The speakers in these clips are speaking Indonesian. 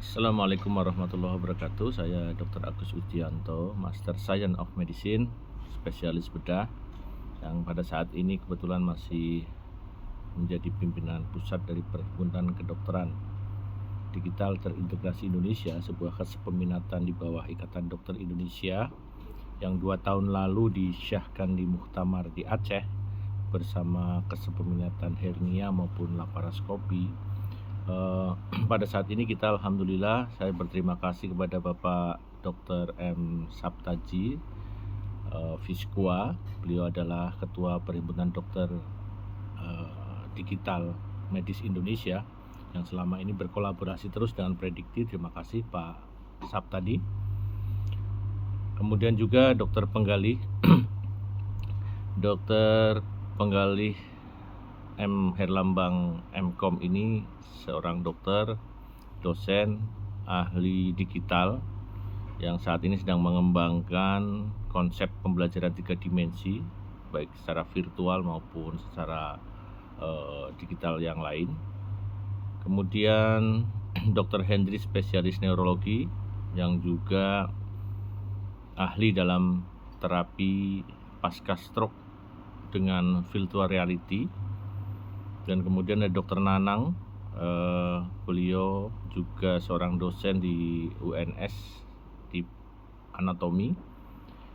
Assalamualaikum warahmatullahi wabarakatuh. Saya Dr. Agus Widianto, Master Science of Medicine, spesialis bedah, yang pada saat ini kebetulan masih menjadi pimpinan pusat dari Perhimpunan Kedokteran Digital Terintegrasi Indonesia, sebuah kesepeminatan di bawah Ikatan Dokter Indonesia yang 2 tahun lalu disyahkan di Muktamar di Aceh bersama kesepeminatan hernia maupun laparoskopi. Pada saat ini kita alhamdulillah, saya berterima kasih kepada Bapak Dr. M. Saptaji Fiskua. Beliau adalah Ketua Perhimpunan Dokter Digital Medis Indonesia yang selama ini berkolaborasi terus dengan Predikti. Terima kasih Pak Saptadi. Kemudian juga Dokter Penggalih Dokter Penggalih M. Herlambang MKom ini seorang dokter, dosen, ahli digital yang saat ini sedang mengembangkan konsep pembelajaran 3 dimensi baik secara virtual maupun secara digital yang lain. Kemudian Dr. Hendri, spesialis neurologi yang juga ahli dalam terapi pasca stroke dengan virtual reality. Dan kemudian ada Dr. Nanang, beliau juga seorang dosen di UNS di anatomi,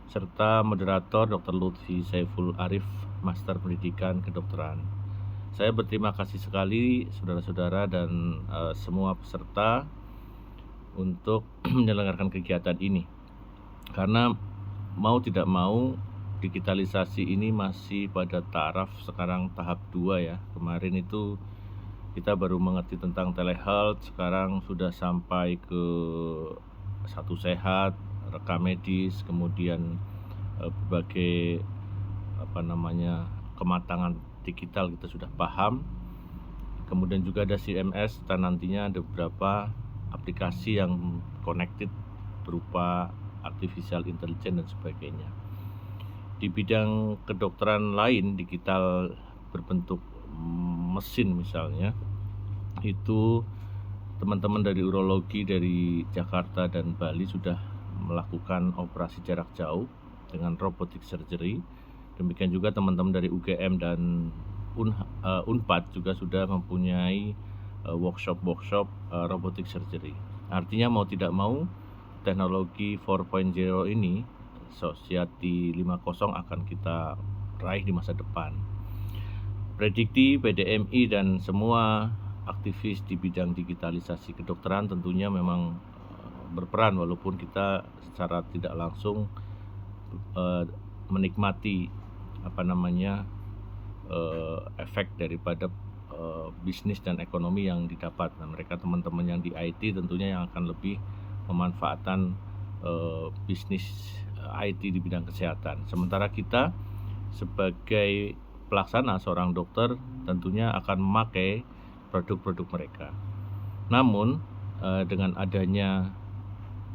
serta moderator Dr. Lutfi Saiful Arif, Master Pendidikan Kedokteran. Saya berterima kasih sekali saudara-saudara dan semua peserta untuk menyelenggarakan kegiatan ini, karena mau tidak mau digitalisasi ini masih pada taraf sekarang tahap 2 ya. Kemarin itu kita baru mengerti tentang telehealth, sekarang sudah sampai ke Satu Sehat, rekam medis, kemudian berbagai kematangan digital kita sudah paham. Kemudian juga ada CMS dan nantinya ada beberapa aplikasi yang connected berupa artificial intelligence dan sebagainya. Di bidang kedokteran lain, digital berbentuk mesin misalnya, itu teman-teman dari urologi dari Jakarta dan Bali sudah melakukan operasi jarak jauh dengan robotic surgery. Demikian juga teman-teman dari UGM dan Unpad juga sudah mempunyai workshop robotic surgery. Artinya mau tidak mau teknologi 4.0 ini, Society 5.0, akan kita raih di masa depan. Predikti, PDMI, dan semua aktivis di bidang digitalisasi kedokteran tentunya memang berperan, walaupun kita secara tidak langsung menikmati efek daripada bisnis dan ekonomi yang didapat. Nah, mereka teman-teman yang di IT tentunya yang akan lebih memanfaatkan bisnis IT di bidang kesehatan. Sementara kita sebagai pelaksana, seorang dokter, tentunya akan memakai produk-produk mereka. Namun dengan adanya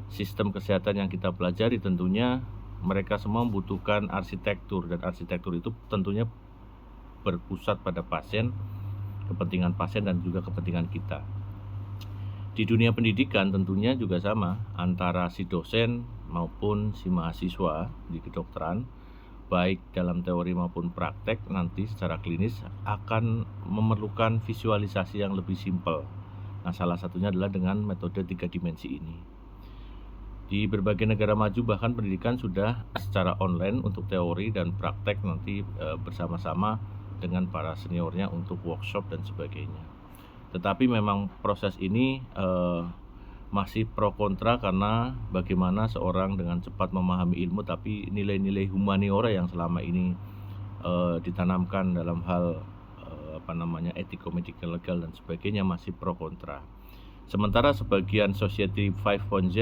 sistem kesehatan yang kita pelajari, tentunya mereka semua membutuhkan arsitektur, dan arsitektur itu tentunya berpusat pada pasien, kepentingan pasien dan juga kepentingan kita. Di dunia pendidikan tentunya juga sama, antara si dosen maupun si mahasiswa di kedokteran, baik dalam teori maupun praktek, nanti secara klinis akan memerlukan visualisasi yang lebih simpel. Nah, salah satunya adalah dengan metode 3 dimensi ini. Di berbagai negara maju bahkan pendidikan sudah secara online untuk teori dan praktek nanti bersama-sama dengan para seniornya untuk workshop dan sebagainya. Tetapi memang proses ini masih pro kontra, karena bagaimana seorang dengan cepat memahami ilmu tapi nilai-nilai humaniora yang selama ini ditanamkan dalam hal etiko-medical, legal dan sebagainya masih pro kontra. Sementara sebagian Society 5.0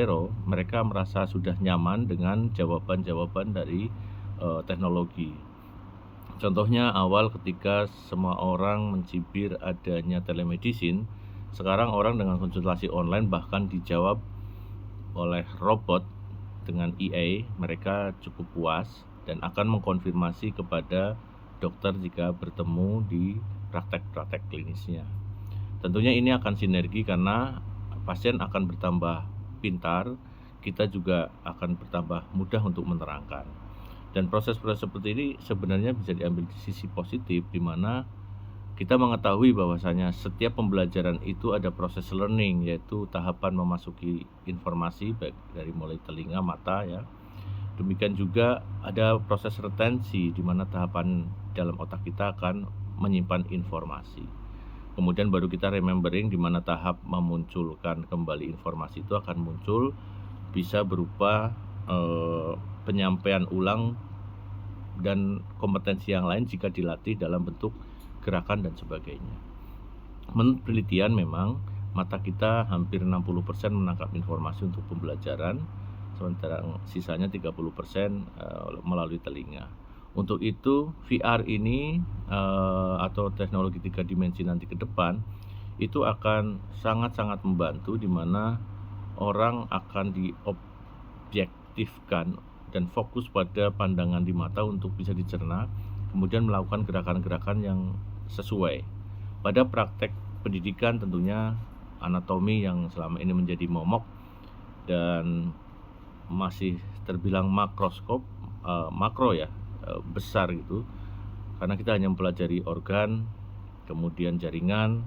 mereka merasa sudah nyaman dengan jawaban-jawaban dari teknologi. Contohnya awal ketika semua orang mencibir adanya telemedicine, sekarang orang dengan konsultasi online bahkan dijawab oleh robot dengan EA, mereka cukup puas dan akan mengkonfirmasi kepada dokter jika bertemu di praktek-praktek klinisnya. Tentunya ini akan sinergi karena pasien akan bertambah pintar, kita juga akan bertambah mudah untuk menerangkan. Dan proses-proses seperti ini sebenarnya bisa diambil di sisi positif, di mana kita mengetahui bahwasanya setiap pembelajaran itu ada proses learning, yaitu tahapan memasuki informasi baik dari mulai telinga, mata ya. Demikian juga ada proses retensi, di mana tahapan dalam otak kita akan menyimpan informasi. Kemudian baru kita remembering, di mana tahap memunculkan kembali informasi itu akan muncul bisa berupa penyampaian ulang dan kompetensi yang lain jika dilatih dalam bentuk gerakan dan sebagainya. Menurut penelitian memang mata kita hampir 60% menangkap informasi untuk pembelajaran, sementara sisanya 30% melalui telinga. Untuk itu VR ini atau teknologi 3 dimensi nanti ke depan itu akan sangat-sangat membantu, di mana orang akan diobjektifkan dan fokus pada pandangan di mata untuk bisa dicerna, kemudian melakukan gerakan-gerakan yang sesuai. Pada praktek pendidikan tentunya anatomi yang selama ini menjadi momok dan masih terbilang makro ya, besar gitu, karena kita hanya mempelajari organ, kemudian jaringan.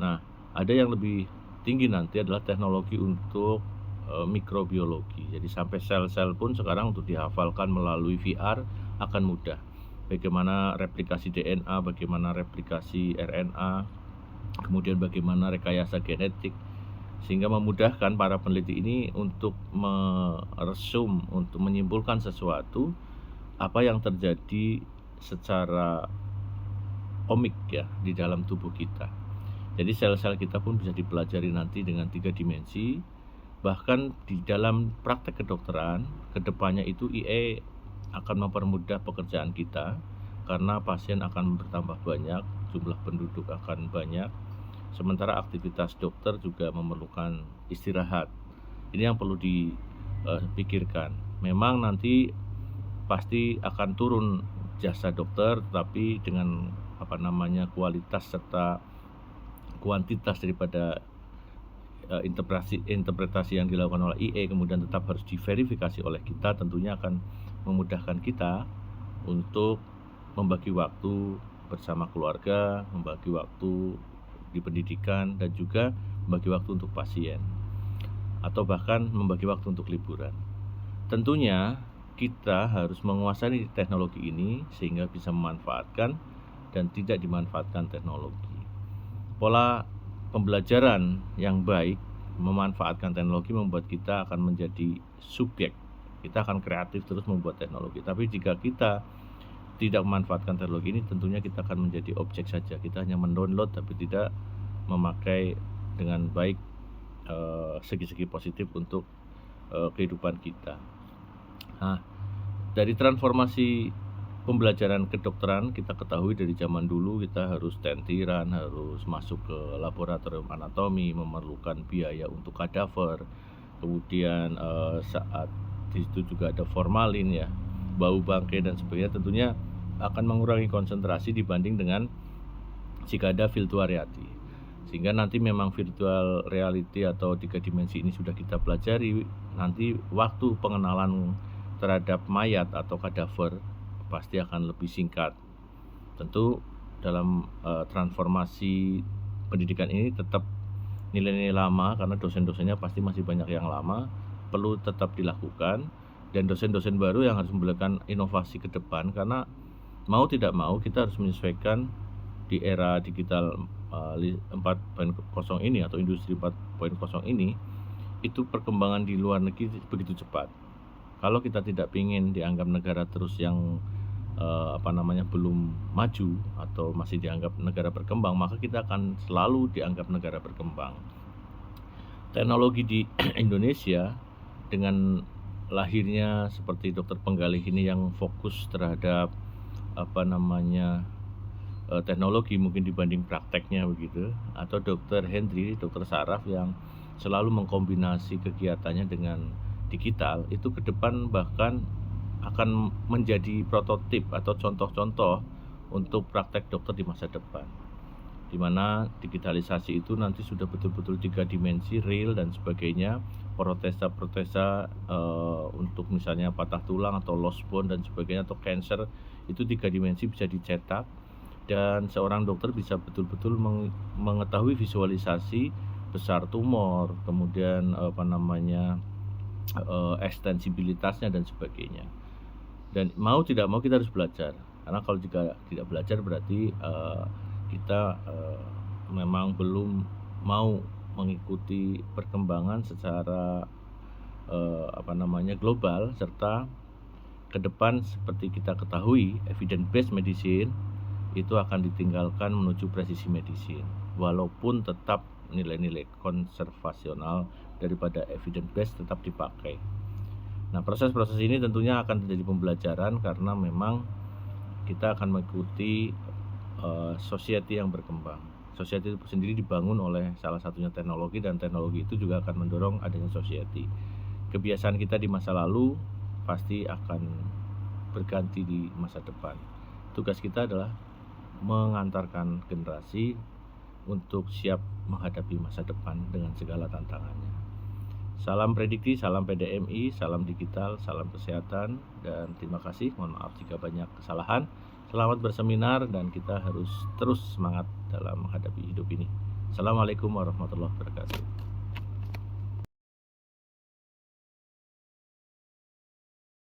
Nah, ada yang lebih tinggi nanti adalah teknologi untuk mikrobiologi. Jadi sampai sel-sel pun sekarang untuk dihafalkan melalui VR akan mudah. Bagaimana replikasi DNA, bagaimana replikasi RNA, kemudian bagaimana rekayasa genetik, sehingga memudahkan para peneliti ini untuk meresum, untuk menyimpulkan sesuatu apa yang terjadi secara omik ya di dalam tubuh kita. Jadi sel-sel kita pun bisa dipelajari nanti dengan 3 dimensi. Bahkan di dalam praktek kedokteran, kedepannya itu IE akan mempermudah pekerjaan kita, karena pasien akan bertambah banyak, jumlah penduduk akan banyak, sementara aktivitas dokter juga memerlukan istirahat. Ini yang perlu dipikirkan. Memang nanti pasti akan turun jasa dokter, tetapi dengan kualitas serta kuantitas daripada interpretasi yang dilakukan oleh IE kemudian tetap harus diverifikasi oleh kita, tentunya akan memudahkan kita untuk membagi waktu bersama keluarga, membagi waktu di pendidikan, dan juga membagi waktu untuk pasien, atau bahkan membagi waktu untuk liburan. Tentunya kita harus menguasai teknologi ini sehingga bisa memanfaatkan dan tidak dimanfaatkan teknologi. Pola pembelajaran yang baik memanfaatkan teknologi membuat kita akan menjadi subjek. Kita akan kreatif terus membuat teknologi. Tapi jika kita tidak memanfaatkan teknologi ini, tentunya kita akan menjadi objek saja. Kita hanya mendownload tapi tidak memakai dengan baik segi-segi positif untuk kehidupan kita. Nah, dari transformasi pembelajaran kedokteran, kita ketahui dari zaman dulu kita harus tentiran, harus masuk ke laboratorium anatomi, memerlukan biaya untuk kadaver. Kemudian saat di situ juga ada formalin ya, bau bangkai dan sebagainya, tentunya akan mengurangi konsentrasi dibanding dengan jika ada virtual reality. Sehingga nanti memang virtual reality atau 3 dimensi ini sudah kita pelajari, nanti waktu pengenalan terhadap mayat atau kadaver pasti akan lebih singkat. Tentu dalam transformasi pendidikan ini tetap nilai-nilai lama, karena dosen-dosennya pasti masih banyak yang lama, perlu tetap dilakukan, dan dosen-dosen baru yang harus memberikan inovasi ke depan, karena mau tidak mau kita harus menyesuaikan di era digital 4.0 ini atau industri 4.0 ini. Itu perkembangan di luar negeri begitu cepat. Kalau kita tidak ingin dianggap negara terus yang belum maju atau masih dianggap negara berkembang, maka kita akan selalu dianggap negara berkembang. Teknologi di Indonesia dengan lahirnya seperti dokter penggalih ini yang fokus terhadap teknologi mungkin dibanding prakteknya begitu, atau dokter Hendri, dokter saraf yang selalu mengkombinasi kegiatannya dengan digital, itu ke depan bahkan akan menjadi prototip atau contoh-contoh untuk praktek dokter di masa depan. di mana digitalisasi itu nanti sudah betul-betul 3 dimensi, real dan sebagainya. Protesa-protesa untuk misalnya patah tulang atau lost bone dan sebagainya atau cancer itu 3 dimensi bisa dicetak, dan seorang dokter bisa betul-betul mengetahui visualisasi besar tumor, kemudian ekstensibilitasnya dan sebagainya. Dan mau tidak mau kita harus belajar, karena kalau jika tidak belajar berarti kita memang belum mau mengikuti perkembangan secara global, serta ke depan seperti kita ketahui evidence based medicine itu akan ditinggalkan menuju presisi medicine, walaupun tetap nilai-nilai konservasional daripada evidence based tetap dipakai. Nah, proses-proses ini tentunya akan menjadi pembelajaran karena memang kita akan mengikuti society yang berkembang. Society itu sendiri dibangun oleh salah satunya teknologi, dan teknologi itu juga akan mendorong adanya society. Kebiasaan kita di masa lalu pasti akan berganti di masa depan. Tugas kita adalah mengantarkan generasi untuk siap menghadapi masa depan dengan segala tantangannya. Salam prediksi, salam PDMI, salam digital, salam kesehatan, dan terima kasih. Mohon maaf jika banyak kesalahan. Selamat berseminar, dan kita harus terus semangat dalam menghadapi hidup ini. Assalamualaikum warahmatullahi wabarakatuh.